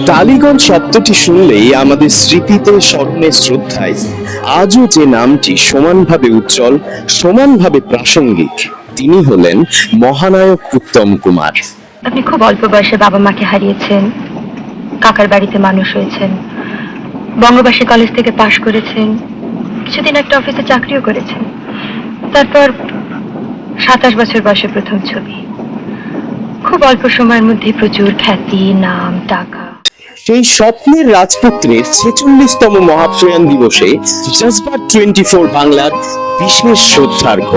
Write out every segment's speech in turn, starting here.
টালিগঞ্জ শব্দটি শুনলেই আমাদের স্মৃতিতে স্মরণে শ্রদ্ধায় আজও যে নামটি সমানভাবে উজ্জ্বল, সমানভাবে প্রাসঙ্গিক, তিনি হলেন মহানায়ক উত্তম কুমার। আপনি খুব অল্প বয়সে বাবা মাকে হারিয়েছেন, কাকার বাড়িতে মানুষ হয়েছেন, বঙ্গবাসী কলেজ থেকে পাশ করেছেন, কিছুদিন একটা অফিসে চাকরিও করেছেন, তারপর 27 বছর বয়সে প্রথম ছবি। খুব অল্প সময়ের মধ্যে প্রচুর খ্যাতি, নাম, টাকা। সেই স্বপ্নের রাজপুত্রের 46তম মহাপ্রয়াণ দিবসে জজবাত 24 বাংলার বিশেষ শ্রদ্ধার্ঘ।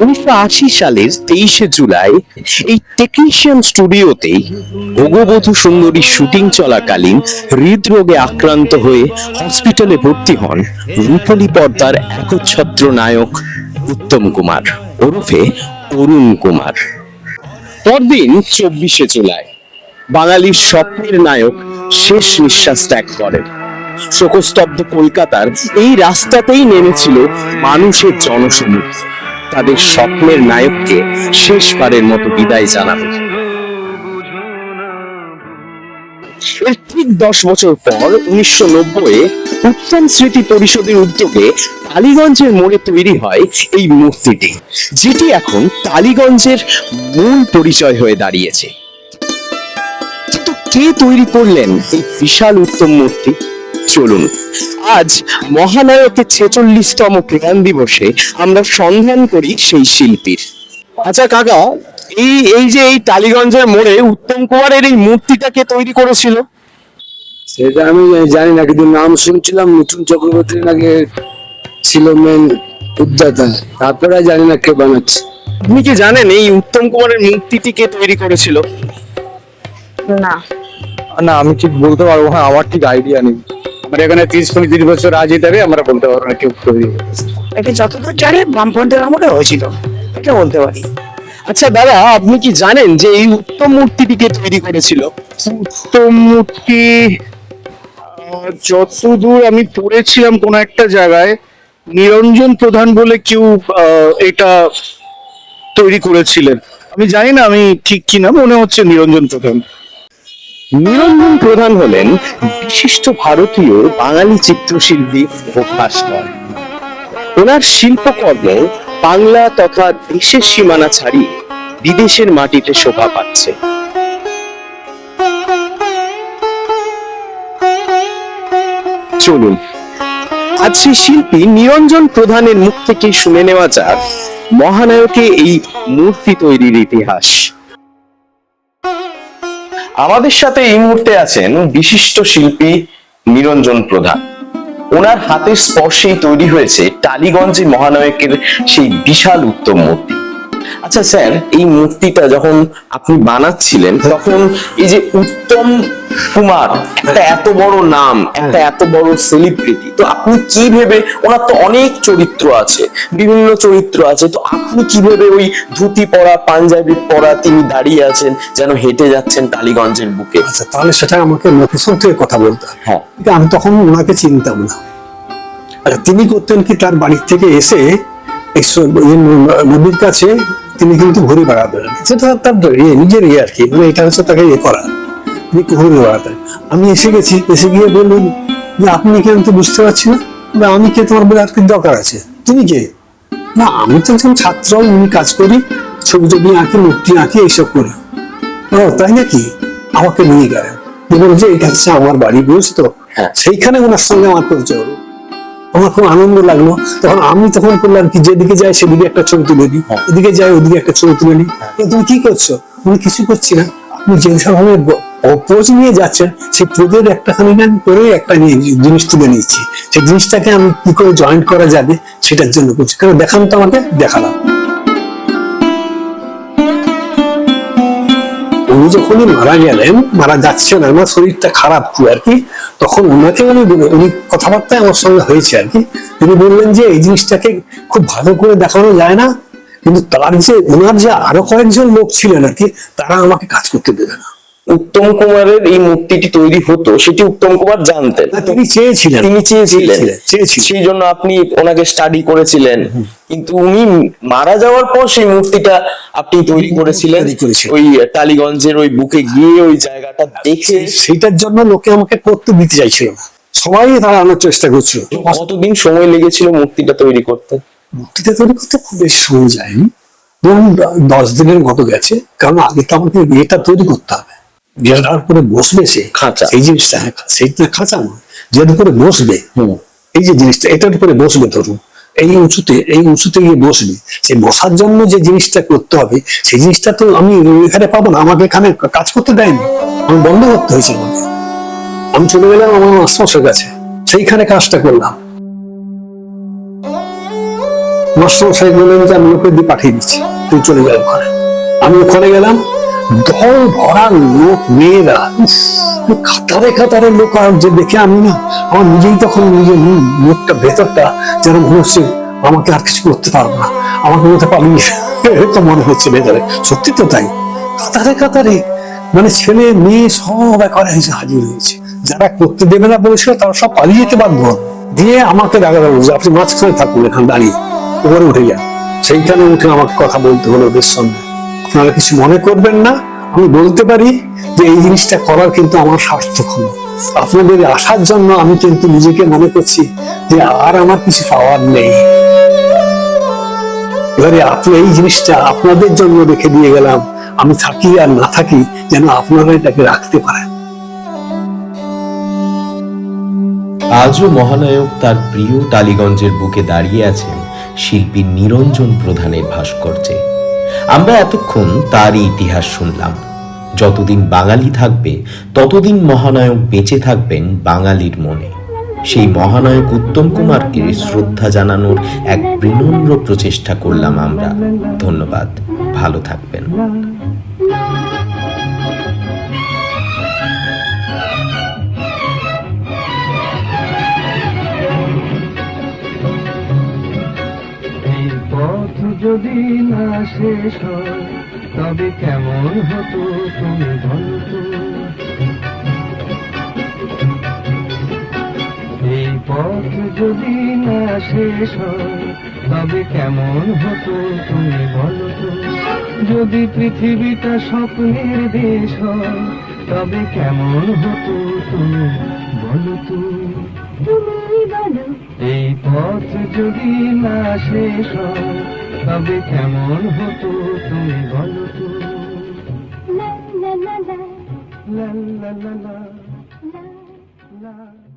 1980 সালের 23শে জুলাই এই টেকনিশিয়ান স্টুডিওতে ভোগবধূ সুন্দরী শুটিং চলাকালীন হৃদরোগে আক্রান্ত হয়ে হসপিটালে ভর্তি হন রূপলী পর্দার একচ্ছত্র নায়ক উত্তম কুমার ওরফে অরুণ কুমার। পরদিন 24শে জুলাই বাঙালির স্বপ্নের নায়ক শেষ নিঃশ্বাস ত্যাগ করেন। শোকস্তব্ধ কলকাতার এই রাস্তাতেই নেমেছিল মানুষের জনসমুদ্র তাদের স্বপ্নের নায়ককে শেষবারের মতো বিদায় জানাবে। এর ঠিক 10 বছর পর 1990-এ উত্তম স্মৃতি পরিষদের উদ্যোগে টালিগঞ্জের মোড়ে তৈরি হয় এই মূর্তিটি, যেটি এখন টালিগঞ্জের মূল পরিচয় হয়ে দাঁড়িয়েছে। কিন্তু কে তৈরি করলেন এই বিশাল উত্তম মূর্তি? চলুন আজ মহানায়কের 46তম প্রয়াণ দিবসে আমরা সন্ধান করি সেই শিল্পীর। আচ্ছা কাকা, এই যে এই টালিগঞ্জের মোড়ে উত্তম কুমারের এই মূর্তিটা কে তৈরি করেছিল? সেটা আমি জানি না, কিন্তু নাম শুনছিলাম মিঠুন চক্রবর্তী নাকি ছিল মেন উদ্যোক্তা, তারপরে জানি না কে বানাচ্ছে। আপনি কি জানেন এই উত্তম কুমারের মূর্তিটি কে তৈরি করেছিল? না না, আমি ঠিক বলতে পারবো না, আমার ঠিক আইডিয়া নেই। আমার এখানে 30-35 বছর আজ ধরে আমরা বলতে পারবো না কেউ তৈরি করেছে। এটা যতদূর জানি বামফ্রন্টের আমলে হয়েছিল, এটা বলতে পারি। আচ্ছা দাদা, আপনি কি জানেন যে এই উত্তম মূর্তিটি কে তৈরি করেছিল? উত্তম মূর্তি যতদূর আমি পড়েছিলাম কোন একটা জায়গায় নিরঞ্জন প্রধান বলে কেউ এটা তৈরি করেছিলেন। আমি জানি না আমি ঠিক কিনা, মনে হচ্ছে নিরঞ্জন প্রধান। নিরঞ্জন প্রধান হলেন বিশিষ্ট ভারতীয় বাঙালি চিত্রশিল্পী ও ভাস্কর। ওনার শিল্পকর্ম বাংলা তথা দেশের সীমানা ছাড়িয়ে বিদেশের মাটিতে শোভা পাচ্ছে। চলুন আজ সেই শিল্পী নিরঞ্জন প্রধানের মুখ থেকে শুনে নেওয়া যাক মহানায়কে এই মূর্তি তৈরির ইতিহাস। আমাদের সাথে এই মুহূর্তে আছেন বিশিষ্ট শিল্পী নিরঞ্জন প্রধান। ওনার হাতের স্পর্শেই তৈরি হয়েছে টালিগঞ্জে মহানায়কের সেই বিশাল উত্তম মূর্তি। আচ্ছা স্যার, এই মূর্তিটা যখন আপনি বানাচ্ছিলেন তখন এই যে উত্তম কুমার একটা এত বড় নাম, একটা এত বড় সেলিব্রিটি, তো আপনি কি ভেবে, ওনার তো অনেক চরিত্র আছে, বিভিন্ন চরিত্র আছে, তো আপনি কি ভেবে ওই ধুতি পরা পাঞ্জাবি পরা তিনি দাঁড়িয়ে আছেন যেন হেঁটে যাচ্ছেন টালিগঞ্জের বুকে? আচ্ছা, তাহলে সেটা আমাকে লোকেশন থেকে কথা বলতে হবে। হ্যাঁ, আমি তখন ওনাকে চিনতাম না। আচ্ছা, তিনি করতেন কি, তার বাড়ি থেকে এসে নদীর কাছে তিনি কিন্তু ঘুরে বেড়াতেন, সেটা তার নিজের আর কি, মানে এটা হচ্ছে তাকে করা, তিনি ঘুরে বেড়াতেন। আমি এসে গেছি, এসে গিয়ে বললেন যে আপনি কে? আমি তো বুঝতে পারছি না। আমি কে? তোমার বলে আর কি দরকার আছে? তুমি কে? না, আমি তো একজন ছাত্র, আমি কাজ করি, ছবি টবি আঁকি, মূর্তি আঁকি, এইসব করি। ও তাই নাকি? আমাকে নিয়ে গেলেন, বলল যে এটা হচ্ছে আমার বাড়ি, বুঝতো? সেইখানে ওনার সঙ্গে আমার পরিচয় হলো। আমার খুব আনন্দ লাগলো। তখন আমি করলাম কি, যেদিকে যাই সেদিকে একটা ছবি তুলে দিই, এদিকে যাই ওদিকে একটা ছবি তুলে নিই। তুমি কি করছো? আমি কিছু করছি না, আপনি যেভাবে পোজ নিয়ে যাচ্ছেন সেই পোজের একটাখানি করে একটা জিনিস তুলে নিচ্ছি। সেই জিনিসটাকে আমি কি করে জয়েন্ট করা যাবে সেটার জন্য করছি, কারণ দেখান তো আমাকে, দেখালাম। উনি যখনই মারা গেলেন, মারা যাচ্ছেন, আমার শরীরটা খারাপ খুব আর কি, তখন ওনাকে উনি কথাবার্তায় আমার সঙ্গে হয়েছে আর কি। তিনি বললেন যে এই জিনিসটাকে খুব ভালো করে দেখানো যায় না, কিন্তু ওনার যে আরো কয়েকজন লোক ছিলেন আর কি, তারা আমাকে কাজ করতে দেবে না। উত্তম কুমারের এই মূর্তিটি তৈরি হতো সেটি উত্তম কুমার জানতেন, তিনি চেয়েছিলেন, তিনি চেয়েছিলেন, চেয়েছিলেন। সেই জন্য আপনি ওনাকে স্টাডি করেছিলেন, কিন্তু উনি মারা যাওয়ার পর সেই মূর্তিটা আপনি তৈরি করেছিলেন। ওই টালিগঞ্জের ওই বুকে গিয়ে ওই জায়গাটা দেখে সেটার জন্য লোকে আমাকে করতে দিতে চাইছিল না, সবাই তারা আনার চেষ্টা করছিল। কতদিন সময় লেগেছিল মূর্তিটা তৈরি করতে? মূর্তিটা তৈরি করতে খুব বেশি সময় যায়নি, ধরুন 10 দিনের মতো গেছে, কারণ আগে তো আমাকে এটা তৈরি করতে হবে, যেটার উপরে বসবে সে খাঁচা, এই জিনিসটা, সেইটা খাঁচা নয়, যেটার উপরে বসবে, এই যে জিনিসটা এটার উপরে বসবে, ধরুন এই উঁচুতে গিয়ে বসবে, সেই বসার জন্য যে জিনিসটা করতে হবে সেই জিনিসটা তো আমি এখানে পাবো না, আমাকে এখানে কাজ করতে দেয়নি, আমি বন্ধ করতে হয়েছে আমাকে। আমি চলে গেলাম আমার মাস্টারের কাছে, সেইখানে কাজটা করলাম। মাস্টার বললেন যে আমি লোকের দিয়ে পাঠিয়ে দিচ্ছি, তুই চলে গেলাম ওখানে। আমি ওখানে গেলাম, দল ভরা লোক, মেয়েরা, কাতারে কাতারে লোক, আর যে দেখে আমি না আমার নিজেই তখন নিজের মুখটা ভেতরটা যেন মনে হচ্ছে আমাকে আর কিছু করতে পারবো না, আমাকে কোথাও পালিয়ে এরকম মনে হচ্ছে ভেতরে। সত্যি তো তাই, কাতারে কাতারে মানে ছেলে মেয়ে সব একেবারে এসে হাজির হয়েছে, যারা করতে দেবে না বলেছিল তারা সব পালিয়ে যেতে বাধ্য দিয়ে আমাকে দেখা গেল যে আপনি মাঝখানে থাকুন, এখানে দাঁড়িয়ে উপরে উঠে যান। সেইখানে উঠে আমাকে কথা বলতে হলো ওদের সঙ্গে। আপনারা কিছু মনে করবেন না, আমি বলতে পারি যে এই জিনিসটা করার কিন্তু আমার সার্থক হলো, আপনাদের আসার জন্য আমি কিন্তু নিজেকে মনে করছি যে আর আমার কিছু পাওয়ার নেই। এবারে আপনি এই জিনিসটা আপনাদের জন্য রেখে দিয়ে গেলাম, আমি থাকি আর না থাকি যেন আপনারা এটাকে রাখতে পারেন। আজও মহানায়ক তার প্রিয় টালিগঞ্জের বুকে দাঁড়িয়ে আছেন শিল্পী নিরঞ্জন প্রধানের ভাস্কর্যে। আমরা এতক্ষণ তারই ইতিহাস শুনলাম। যতদিন বাঙালি থাকবে ততদিন মহানায়ক বেঁচে থাকবেন বাঙালির মনে। সেই মহানায়ক উত্তম কুমারকে শ্রদ্ধা জানানোর এক বিনম্র প্রচেষ্টা করলাম আমরা। ধন্যবাদ, ভালো থাকবেন। পথ যদি না শেষ হয় তবে কেমন হতো তুমি বলো তো? এই পথ যদি না শেষ হয় তবে কেমন হতো তুমি বলো তো? যদি পৃথিবীটা স্বপ্নের দেশ হয় তবে কেমন হতো তুমি বলো তো? এই পথ যদি না শেষ হয় তবে কেমন হতো তুমি বলো তো? লা লা লা লা লা লা লা লা লা।